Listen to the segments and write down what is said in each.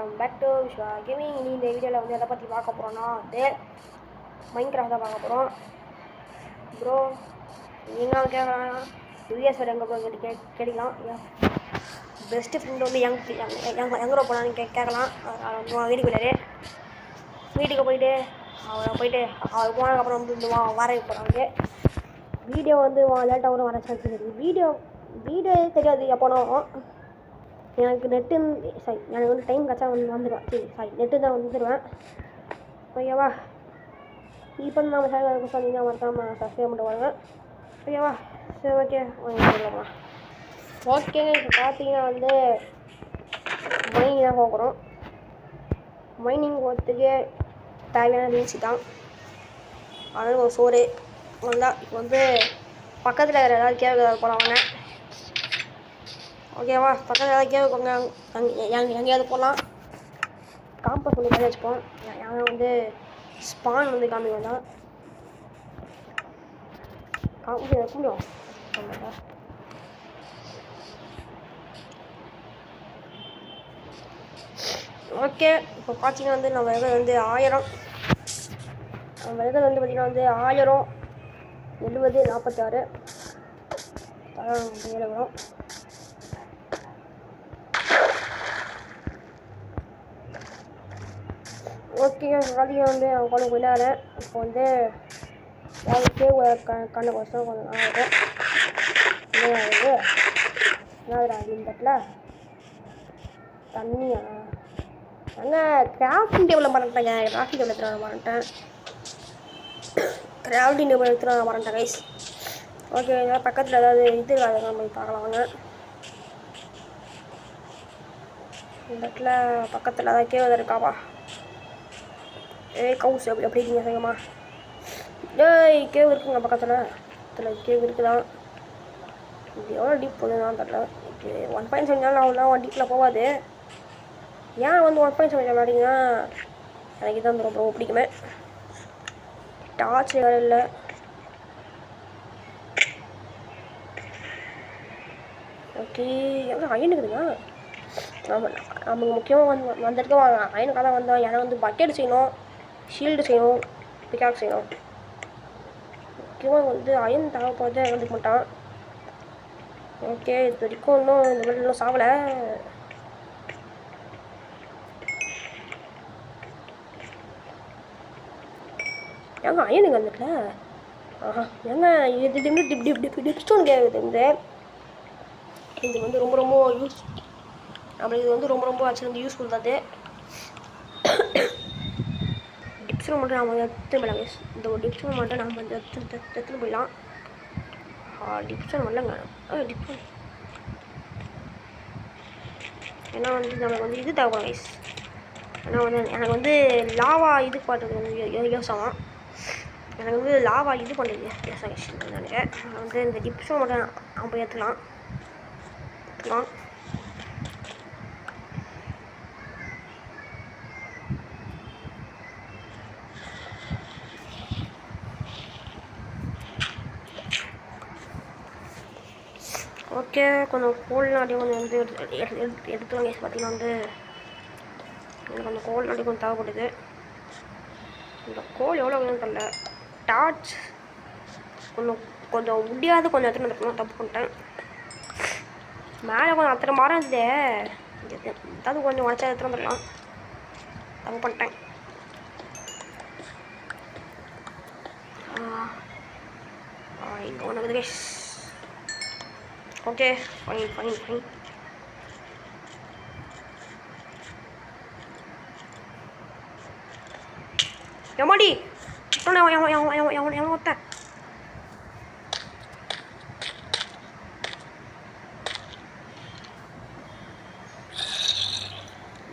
Welcome back to Viswa gaming. இந்த வீடியோவில் வந்து எதை பற்றி பார்க்க போகிறோன்னா வந்து மைன்கிராஃப்ட் தான் பார்க்க போகிறோம். ப்ரோ நீங்கள் கேட்கலாம் யூஎஸ் எங்கே ப்ரோ கேட்கலாம். பெஸ்ட்டு ஃப்ரெண்டு வந்து எங்கே போகலான்னு கேட்கலாம். அதில் வந்து வீட்டுக்கு போயிட்டு அவர் போனதுக்கப்புறம் வந்து இந்த வர போகிறாங்க. வீடியோ வந்து லேட்டாக வரும், வர சான்ஸ் இருக்குது. வீடியோ தெரியாது எப்போனோ. எனக்கு நெட்டு எனக்கு வந்து டைம் கச்சா வந்துடுவேன். நெட்டு தான் வந்துடுவேன். ஓகேவா? இப்போ நம்ம சேனலுக்கு சொன்னீங்கன்னா மறக்காமல் சப்ஸ்கிரைப் பண்ணிட்டு வாங்க. ஓகேவா? சரி, ஓகே சொல்லலாம். ஓகேங்க, இப்போ பார்த்தீங்கன்னா வந்து மைனிங் தான் போகிறோம். மைனிங் போகிறதுக்கு தேவையான ரீல்ஸ் தான். அதனால ஒரு சோறு வந்தால் இப்போ வந்து பக்கத்தில் வேறு ஏதாவது கேட்க போகலாம். ஓகேவா? பக்கத்தில் ஏதாவது கேட்குங்க, எங்கேயாவது போகலாம். காம்பஸ் வந்து கையில் வச்சுப்போம். யாரும் வந்து ஸ்பான் வந்து காமிக்கும் தான் காம்பஸ் வைக்க முடியும். ஓகே, இப்போ பார்த்தீங்கன்னா வந்து நம்ம விறகு வந்து 1000. நம்ம விறகு வந்து பார்த்திங்கன்னா வந்து 1000 70 46 7 வரும். ஓகே, காலையில் வந்து அவங்க கொண்டு போயிடாரு. இப்போ வந்து கண்ணை கொசம் கொஞ்சம் ஆகும். என்னது அப்படின்றதுல தண்ணியா அங்கே கிராஃப்டிங் டேபிளில் மறந்துட்டேங்க. கிராஃப்டிங் டேபிள் எடுத்துகிட்டு மறந்துட்டேன். கிராஃப்டிங் டேபிள் எடுத்துகிட்டு மறந்துட்டேன் கைஸ். ஓகே, பக்கத்தில் ஏதாவது இது நம்ம பார்க்கலாம் வாங்க. இந்த இடத்துல பக்கத்தில் ஏதாவது கேவதை இருக்காவா? கவுஸ் எப்படி இருக்கீங்க சங்கம்மா? கேவ் இருக்குங்க பக்கத்தில் கேவ் இருக்குதான். இது எவ்வளோ டீப் போகுதுதான் தெரியல. 1.7 அவ்வளோதான் டீப்பில் போகாது. ஏன் வந்து 1.7 விளாடிங்கன்னா எனக்கு இதான் ரொம்ப பிடிக்குமே. டார்ச் வேறு இல்லை. ஓகே, எவ்வளோ அயன் இருக்குதுங்க. நமக்கு முக்கியமாக வந்திருக்க அயனுக்காக தான் வந்தோம். ஏன்னா வந்து பக்கெட் செய்யணும், ஷீல்டு செய்யணும், பிக்காக் செய்யணும். முக்கியமாக வந்து அயன் தேவைப்படுறதே வந்துக்க மாட்டான். ஓகே, இது வரைக்கும் இன்னும் இந்த மாதிரி இன்னும் சாவலை. ஏங்க அயனுங்க வந்துட்டல. ஏங்க இது டிப்ஸ்டோன் கேட்குது. இது வந்து ரொம்ப ரொம்ப யூஸ் அப்படி இது வந்து ரொம்ப ரொம்ப ஆக்சுவலி வந்து யூஸ்ஃபுல் தான். அது டிப்ஸ்டோன் மட்டும் நாம் எடுத்து போயிடலாம். இந்த ஒரு டிப்ஸ்டோன் மட்டும் நாம் வந்து எடுத்துன்னு போயிடலாம். டிப்ஸ்டோன் வரலங்க. டிப்ஸ்டோன் ஏன்னா வந்து நமக்கு வந்து இது தேவை கைஸ். ஏன்னா வந்து எனக்கு வந்து லாவா இது பண்ணுறது வந்து யோசம். எனக்கு வந்து லாவா இது பண்ணுறது நினைக்கிறேன். நான் வந்து இந்த டிப்ஸ்டோன் மட்டும் நாம் போய் எடுத்துக்கலாம். ஓகே, கொஞ்சம் கோல் நாட்டியும் கொஞ்சம் வந்து எடுத்துவாங்க. பார்த்தீங்கன்னா வந்து எனக்கு அந்த கோல் நாட்டி கொஞ்சம் தேவைப்படுது. இந்த கோல் எவ்வளோ வேணும்னு தெரியல. டார்ச் கொஞ்சம் முடியாது, கொஞ்சம் எடுத்துன்னு வந்துருக்கணும். தப்பு பண்ணிட்டேன். மேலே கொஞ்சம் அத்தனை மரம் இருந்தே, ஏதாவது கொஞ்சம் உடச்சா எடுத்துன்னு வந்துடலாம். தப்பு பண்ணிட்டேன். இங்கே ஒன்று இருக்குது கைஸ். Okay, fine. எம்மாடி ஒத்த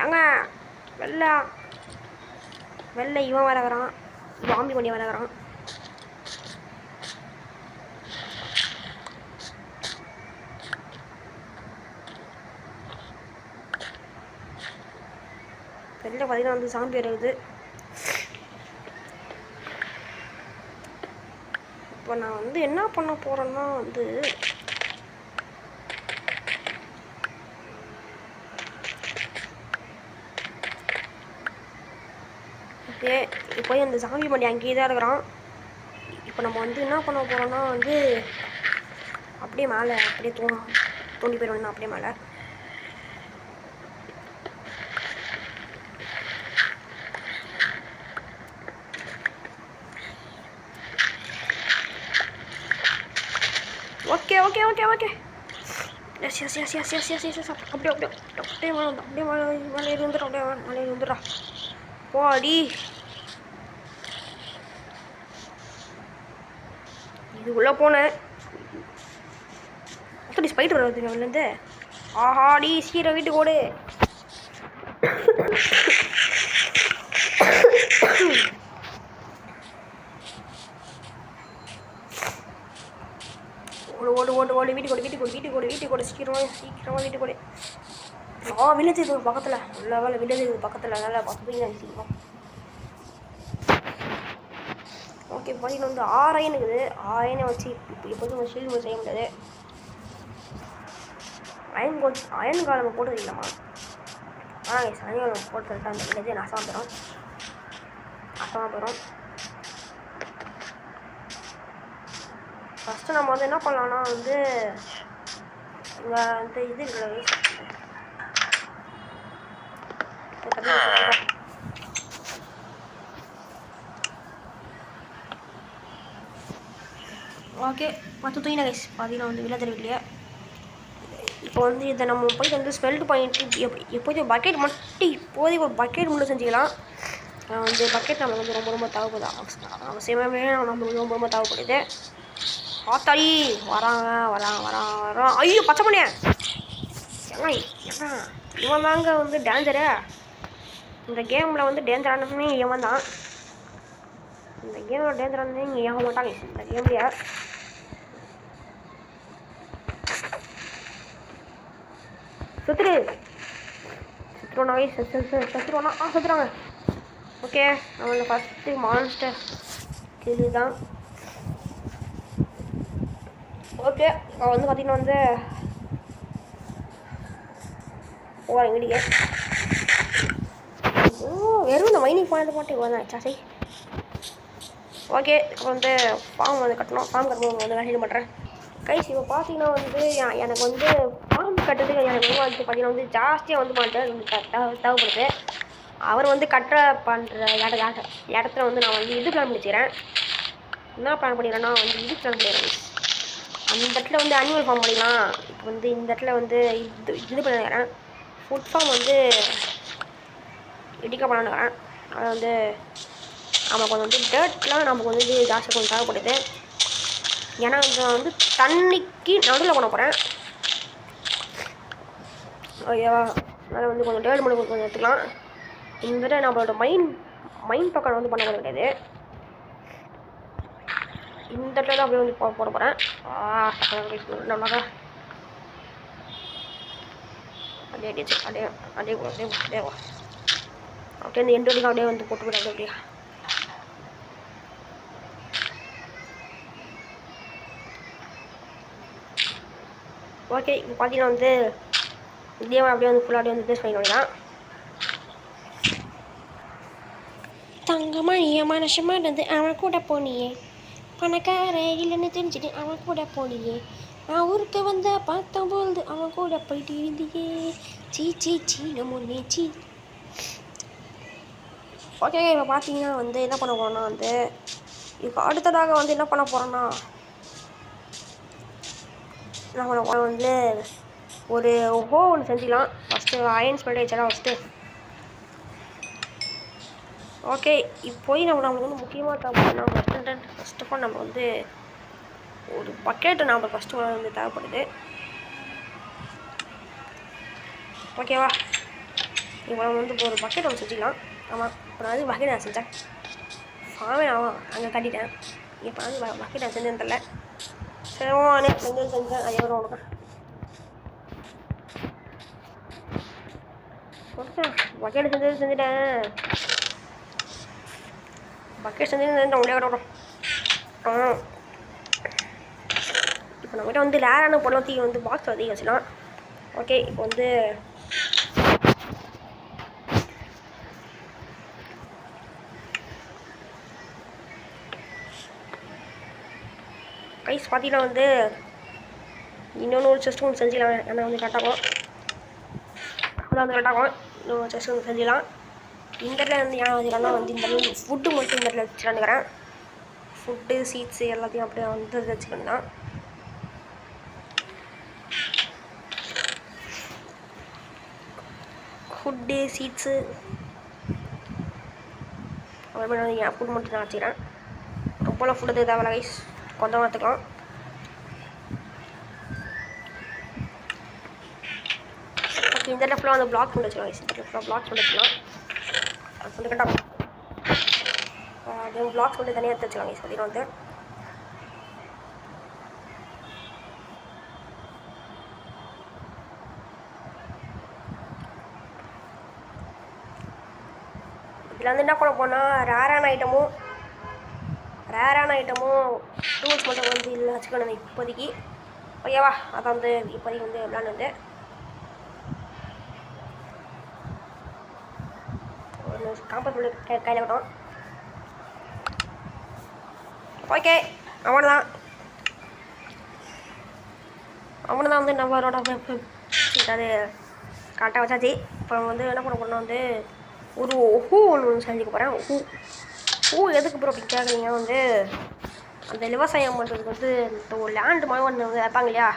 ஏங்க வெள்ளை இவன் வர வரான். பாம்பி கொண்டி வர வரான். வெளில பார்த்தீங்கன்னா வந்து சாம்பி இருக்குது. இப்போ நான் வந்து என்ன பண்ண போகிறேன்னா வந்து ஓகே இப்போ அந்த சாமி பண்ணி அங்கேயே தான் இருக்கிறான். இப்போ நம்ம வந்து என்ன பண்ண போகிறோம்னா வந்து அப்படியே மேலே அப்படியே தோண்டி போயிடணும் அப்படியே மேலே. Okay okay okay okay yes yes yes yes yes yes yes yes அப்படியே அப்படியே அப்படியே மேலே வந்துடும் அப்படியே மேலே வந்துடுறா போடி. இதுக்குள்ளே போனேன் அப்படி ஸ்பைடர் வருது அவன்லேருந்து. ஆஹாடி சீரை வீட்டுக்கு ஓடு. ஓடு ஓடு ஓடு வீட்டுக்கு சீக்கிரமாக வீட்டுக்கு ஓடு. வில்லேஜ் இது பக்கத்தில் நல்ல வேலை. வில்லேஜ் இது பக்கத்தில் நல்லா பார்த்துப்பீங்க சீக்கிரம். ஓகே பார்த்தீங்கன்னா வந்து 6 அயன் இருக்குது. 6 அயனை வச்சு இப்போதைக்கு ஷீல்டு செய்ய முடியாது. அயன் காலம் போட்டது இல்லைம்மா. சனிகாலம் போட்டு அந்த வில்லேஜே நாசமாக போயிடும். ஃபஸ்ட்டு நம்ம வந்து என்ன பண்ணலான்னா வந்து இங்கே வந்து இது இருக்கிற ஓகே 10 தூங்கின கைஸ். பார்த்தீங்கன்னா வந்து வில்லேஜர் வீட்லையே இப்போ வந்து இதை நம்ம போய்ட்டு வந்து ஸ்மெல்ட் பண்ணிட்டு எப்போதையும் பக்கெட் மட்டும் இப்போதைக்கு ஒரு பக்கெட் மட்டும் செஞ்சுக்கலாம். வந்து பக்கெட் நம்மளுக்கு வந்து ரொம்ப ரொம்ப தேவைப்படுது. அவசியமாகவே நம்மளுக்கு ரொம்ப தேவைப்படுது. ஆத்தாடி வரான். ஐயோ பச்சை பண்ணியா ஏன்னா இவன் தாங்க வந்து டேஞ்சரு. இந்த கேமில் வந்து டேஞ்சரானதுமே இவன் தான். இந்த கேமில் டேஞ்சரானதே இங்கே ஏக மாட்டாங்க இந்த கேம்லையே. செத்துருவாங்க. ஓகே நம்மளோட ஃபஸ்ட்டு மான்ஸ்டர் கிளி தான். ஓகே அவன் வந்து பார்த்தீங்கன்னா வந்து போகிறேன் வீடியோ. வெறும் இந்த மைனிங் போனது மட்டும் இவ்வளோ தான் சரி. ஓகே இப்போ வந்து ஃபார்ம் வந்து கட்டணும். ஃபார்ம் கட்டணும் வந்து வேலை பண்ணுறேன் கைஸ். இப்போ பார்த்தீங்கன்னா வந்து எனக்கு வந்து ஃபார்ம் கட்டுறதுக்கு எனக்கு வந்து பார்த்தீங்கன்னா வந்து ஜாஸ்தியாக வந்து தேவைப்படுது. அவர் வந்து பண்ணுற இடத்துல வந்து நான் வந்து இது பிளான் பண்ணிக்கிறேன். என்ன பிளான் பண்ணிடுறேன்னா வந்து இது பிளான் பண்ணிடுறேன். அந்த இடத்துல வந்து அனிமல் ஃபார்ம் பண்ணிக்கலாம். இப்போ வந்து இந்த இடத்துல வந்து இது பண்ணிக்கிறேன். ஃபுட் ஃபார்ம் வந்து இடிக்க பண்ணணுக்கிறேன். அதை வந்து நமக்கு வந்து டேர்ட்லாம் நமக்கு வந்து ஜாஸ்தி கொஞ்சம் தேவைப்படுது. ஏன்னா நான் வந்து தண்ணிக்கு நடுவில் பண்ண போகிறேன். ஓகேவா? அதனால் வந்து கொஞ்சம் டேர்ட் மட்டும் கொஞ்சம் எடுத்துக்கலாம். இந்த தடவை நம்மளோட மைண்ட் பக்கம் வந்து பண்ண கிடையாது. இந்த இடத்துல தான் அப்படியே வந்து போட போகிறேன். நம்மளாக அப்படியே அப்படியே இந்த எண்டு வரைக்கும் அப்படியே வந்து போட்டுக்கிட்டாங்க அப்படியே. ஓகே இப்போ பார்த்தீங்கன்னா வந்து இதே அப்படியே வந்து ஃபுல்லாக அப்படியே வந்து ப்ளேஸ் பண்ணிக்கலாம். தங்கமாக நீ மனசமாக இருந்து அவன் கூட போனியே, பணக்கார இல்லைன்னு தெரிஞ்சுட்டு அவன் கூட போனியே, நான் ஊருக்கு வந்த பார்த்தபோது அவன் கூட போயிட்டு இருந்தியே, சீ நம்ம சீ. ஓகே இப்போ பார்த்தீங்கன்னா வந்து என்ன பண்ண போகிறோன்னா வந்து இப்போ அடுத்ததாக வந்து என்ன பண்ண போகிறோன்னா நம்ம வந்து ஒரு ஹோ ஒன்று செஞ்சுக்கலாம். ஃபஸ்ட்டு அயன் ஸ்மெல்ட் வச்சலாம் ஃபஸ்ட்டு. ஓகே இப்போய் நம்மளுக்கு வந்து முக்கியமாக தேவைப்படுனா ஃபஸ்ட் ஆஃப் ஆல் நம்ம வந்து ஒரு பக்கெட்டு நம்ம ஃபஸ்ட்டு வந்து தேவைப்படுது. ஓகேவா? இப்போ நம்ம வந்து ஒரு பக்கெட் ஒன்று செஞ்சுக்கலாம். ஆமாம் இப்போ நான் வந்து பக்கெட் நான் செஞ்சேன். ஃபார்மே ஆமாம் அங்கே கட்டிட்டேன். இப்போ வந்து பக்கெட் நான் செஞ்சேன்னு தெரில. சரி செஞ்சேன் அதே ஒரு ஒன்று ஓகே பக்கெட் செஞ்சுட்டேன். பக்கெட் செஞ்சு உள்ளே விடணும். இப்போ நம்மகிட்ட வந்து ரேரான பொருளை வந்து பாக்ஸ் அதிகம் வச்சுக்கலாம். ஓகே இப்போ வந்து கைஸ் பார்த்தீங்கன்னா வந்து இன்னொன்று ஒரு செஸ்ட் ஒன்று செஞ்சுக்கலாம். ஏன்னா வந்து கரெக்டாகும், அதான் வந்து கரெக்டாகும். இன்னொரு செஸ்ட் ஒன்று செஞ்சுக்கலாம். இந்த இடத்துல வந்து ஏன் வச்சுக்கலாம்னா வந்து இந்த இடத்துல ஃபுட்டு மட்டும் இந்த இடத்துல வச்சுலான்னுக்கிறேன். ஃபுட்டு சீட்ஸு எல்லாத்தையும் அப்படியே வந்து வச்சுக்கணும் தான். ஃபுட்டு சீட்ஸு அப்புறமே வந்து என் ஃபுட் மட்டும் நான் வச்சுக்கிறேன். ரொம்பலாம் ஃபுட்டு தேவையில்ல கைஸ், கொஞ்சம் எடுத்துக்கலாம். ஓகே, இந்த இடத்துல வந்து பிளாக் பண்ணி வச்சுக்கலாம் கைஸ். இந்த இடத்துல பிளாக் பண்ணி வச்சுக்கலாம். அது வந்து கரெக்டாக அது பிளாக்ஸ் மட்டும் தனியாக எடுத்து வச்சுக்கலாம் கைஸ். அதில் வந்து இதில் வந்து என்ன பண்ண போனால் ரேரான ஐட்டமும் டூல்ஸ் மட்டும் வந்து இல்லை வச்சுக்கணும் இப்போதைக்கு. ஓகேவா, அதான் வந்து இப்போதைக்கு வந்து பிளான் வந்து ஒரு காம்பஸ் பண்ணி கையில் விட்டோம். ஓகே, அவனை தான் வந்து நம்மளோட அது கரெக்டாக வச்சாச்சு. இப்போ வந்து என்ன பண்ண போகிறோம்னா வந்து ஒரு ஹூ ஒன்று செஞ்சுக்க போகிறேன். ஹூ எதுக்கு ப்ரோ அப்படி கேட்குறீங்க? வந்து அந்த விவசாயம் பண்ணுறதுக்கு வந்து இந்த ஒரு லேண்டு மாதிரி ஒன்று வந்து வைப்பாங்க இல்லையா,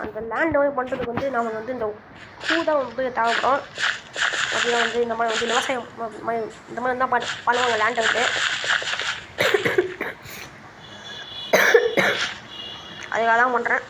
அந்த லேண்டு மாதிரி பண்ணுறதுக்கு வந்து நம்ம வந்து இந்த ஹூ தான் வந்து தேவைப்படும். அப்படின்னா வந்து இந்த மாதிரி வந்து விவசாயம் இந்த மாதிரி தான் பண்ணுவாங்க லேண்டை வந்து. அதுக்காக தான் பண்ணுறேன்.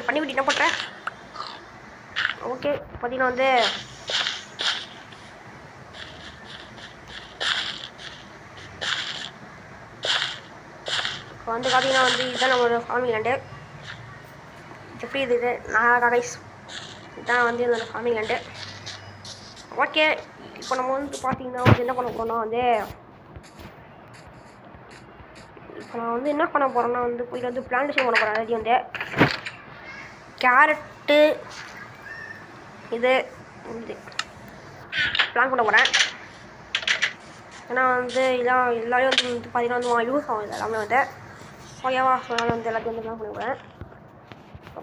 பண்ணிவிட்டு என்ன பண்ணுறேன்? ஓகே, பார்த்தீங்கன்னா வந்து இப்போ வந்து பார்த்தீங்கன்னா வந்து இதுதான் நம்மளோட ஃபார்மிங் லேண்டு. எப்படி இது நான் கைஸ், இதுதான் வந்து என்னோடய ஃபார்மிங் லேண்டு. ஓகே, இப்போ நம்ம வந்து பார்த்தீங்கன்னா வந்து என்ன பண்ண போகிறோம்னா வந்து இப்போ நான் வந்து என்ன பண்ண போகிறேன்னா வந்து போய்ட்டு வந்து பிளான்டேஷன் பண்ண போகிறேன். அதாவது வந்து கேரட்டு இது பிளான் பண்ண போகிறேன். ஏன்னா வந்து இதான் எல்லாரையும் வந்து பார்த்தீங்கன்னா வந்து யூஸ் ஆகும் இது எல்லாமே வந்து. ஓகேவா, அதனால் வந்து எல்லாத்தையும் வந்து பிளான் பண்ண போகிறேன்.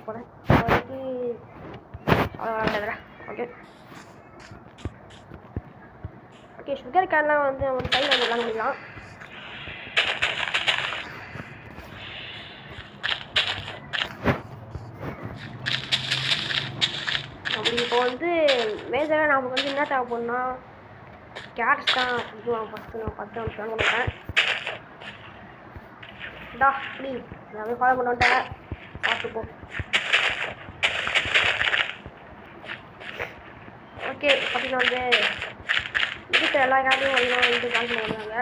போகிறேன் அதுக்கு ஓகே ஓகே சுகர் கேன்லாம் வந்து ஒரு சைடில் வந்து பிளான் பண்ணிக்கலாம். அப்படி இப்போ வந்து மேஜராக நமக்கு வந்து என்ன தேவைப்படும்னா கேரட்ஸ் தான். ஃபஸ்ட்டு நான் 10 பிளான் பண்ணுறேன். அப்படி நான் ஃபாலோ பண்ணிட்டேன். பார்த்துப்போ. ஓகே, பார்த்தீங்கன்னா வந்து இருக்கிற எல்லா கேரட்டையும் வந்து பிளான் பண்ணி வந்தாங்க.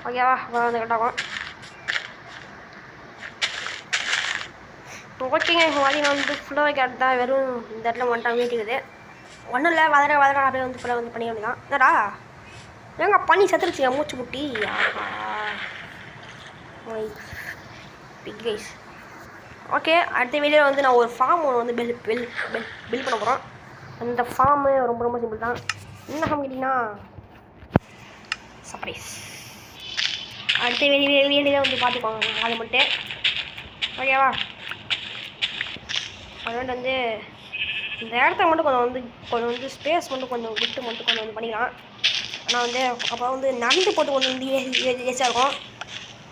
ஓகேவா, வந்து கட்டாகும். ஓகேங்க, இப்போ பார்த்தீங்கன்னா வந்து ஃபுல்லாக கேரட் தான். வெறும் இந்த இடத்துல மட்டும் வீட்டுக்குது. ஒன்றும் இல்லை, வதர அப்படியே வந்து ஃபுல்லாக வந்து பண்ணி அப்படிதான். என்னடா ஏங்க பண்ணி செத்துருச்சு மூச்சு முட்டி. Big rice. ஓகே, அடுத்த வீடியோவில் வந்து நான் ஒரு ஃபார்ம் ஒன்று வந்து பில் பண்ண போகிறோம். அந்த ஃபார்மு ரொம்ப சிம்பிள் தான். என்ன ஃபார்ம் கேட்டிங்கன்னா சர்ப்ரைஸ். அடுத்த வீடியோவில் வந்து பார்த்துக்கோங்க அது மட்டும். ஓகேவா, அது வந்து இந்த இடத்த மட்டும் கொஞ்சம் வந்து ஸ்பேஸ் மட்டும் கொஞ்சம் விட்டு மட்டும் கொஞ்சம் வந்து பண்ணிக்கலாம். ஆனால் வந்து அப்போ வந்து நடந்து போட்டு கொஞ்சம் வந்து ஈஸியாக இருக்கும்.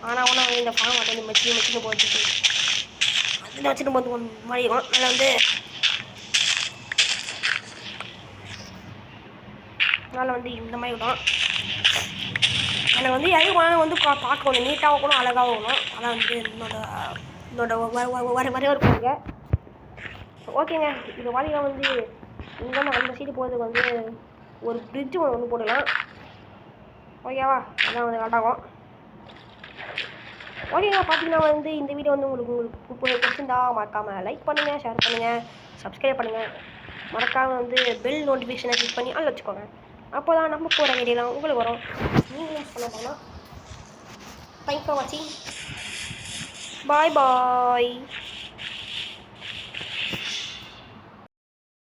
ஆனால் ஒன்றும் வந்து இந்த ஃபார்ம் வந்து மெச்சின்னு போட்டு அதில் வச்சுட்டு போது கொஞ்சம் மாதிரி இருக்கும். அதில் வந்து அதனால் வந்து இந்த மாதிரி இருக்கும். எனக்கு வந்து எதுவும் வந்து பார்க்க கொஞ்சம் நீட்டாகவும் கூட அழகாகவும் இருக்கணும். அதான் வந்து என்னோட வரைய இருப்பாங்க. ஓகேங்க, இது பார்த்தீங்கன்னா வந்து இங்கே வந்து அந்த சைடு போகிறதுக்கு வந்து ஒரு பிரிட்ஜு ஒன்று போடலாம். ஓகேவா, அதான் வந்து கரெக்டாகும். ஓகேங்க, பார்த்தீங்கன்னா வந்து இந்த வீடியோ வந்து உங்களுக்கு பிடிச்சிருந்தா மறக்காமல் லைக் பண்ணுங்கள், ஷேர் பண்ணுங்கள், சப்ஸ்கிரைப் பண்ணுங்கள். மறக்காமல் வந்து பெல் நோட்டிஃபிகேஷனை கிளிக் பண்ணி ஆள் வச்சுக்கோங்க. அப்போ தான் நம்ம போகிற வீடியோலாம் உங்களுக்கு வரும். நீங்களும் பண்ண போனால் தேங்க்ஸ் ஃபார் வாட்சிங். பாய் பாய்.